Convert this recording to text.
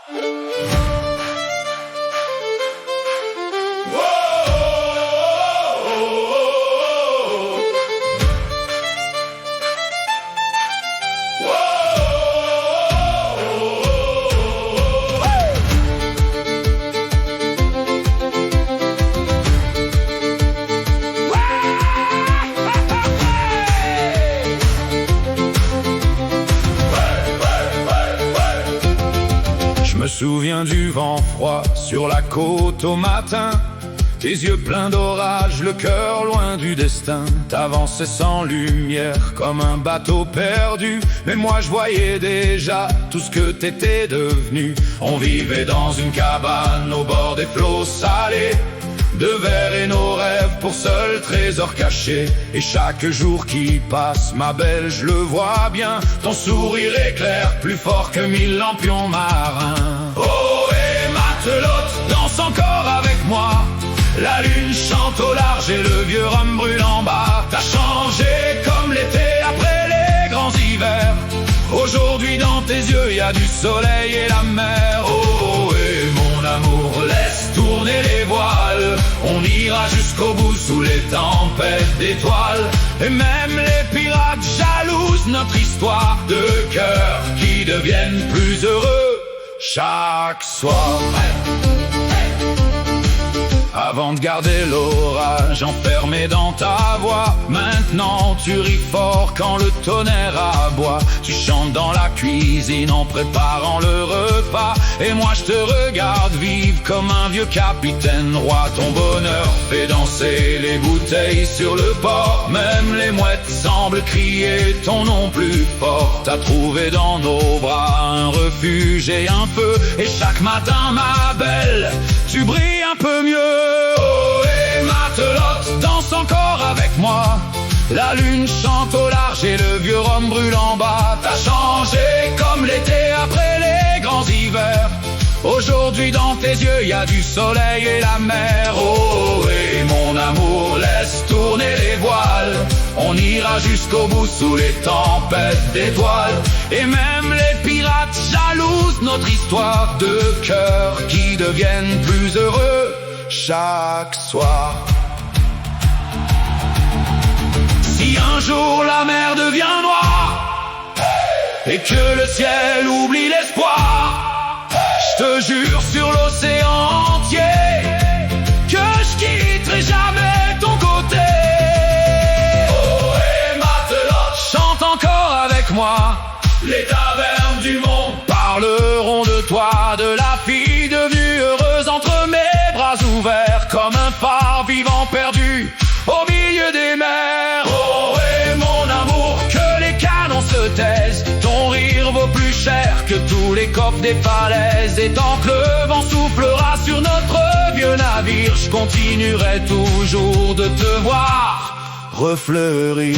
Je me souviens du vent froid sur la côte au matin, tes yeux pleins d'orage, le cœur loin du destin. T'avançais sans lumière comme un bateau perdu, mais moi je voyais déjà tout ce que t'étais devenu. On vivait dans une cabane au bord des flots salés, de verre et nos rêves pour seul trésor caché. Et chaque jour qui passe, ma belle, je le vois bien, ton sourire éclaire plus fort que 1000 lampions marins. Oh, et matelote, danse encore avec moi, la lune chante au large et le vieux rhum brûle en bas. T'as changé comme l'été après les grands hivers, aujourd'hui dans tes yeux y a du soleil et la mer. Oh, et mon amour, laisse tourner les voiles, on ira jusqu'au bout sous les tempêtes d'étoiles. Et même les pirates jalousent notre histoire de cœurs qui deviennent plus heureux chaque soir. Avant de garder l'orage enfermé dans ta voix, maintenant tu ris fort quand le tonnerre aboie. Tu chantes dans la cuisine en préparant le repas, et moi je te regarde vivre comme un vieux capitaine roi. Ton bonheur fait danser les bouteilles sur le port, même les mouettes semblent crier ton nom plus fort. T'as trouvé dans nos bras un refuge et un feu, et chaque matin ma belle, tu brilles un peu mieux. Oh, et matelote, danse encore avec moi, la lune chante au large et le vieux rhum brûle en bas. T'as changé comme l'été après les grands hivers, aujourd'hui dans tes yeux y a du soleil et la mer. Oh, et mon amour, laisse tourner les voiles, on ira jusqu'au bout sous les tempêtes d'étoiles. Et même les pirates jalousent notre histoire de cœurs qui deviennent plus heureux chaque soir. Si un jour la mer devient noire et que le ciel oublie l'espoir, je te jure sur l'océan entier que je quitterai jamais ton côté. Oh, et matelote, chante encore avec moi, les tavernes du monde parleront de toi, de la fille devenue heureuse entre mes bras ouverts, comme un phare vivant perdu au milieu des mers. Oh, et mon amour, que les canons se taisent, ton rire vaut plus cher que tous les coffres des falaises. Et tant que le vent soufflera sur notre vieux navire, je continuerai toujours de te voir refleurir.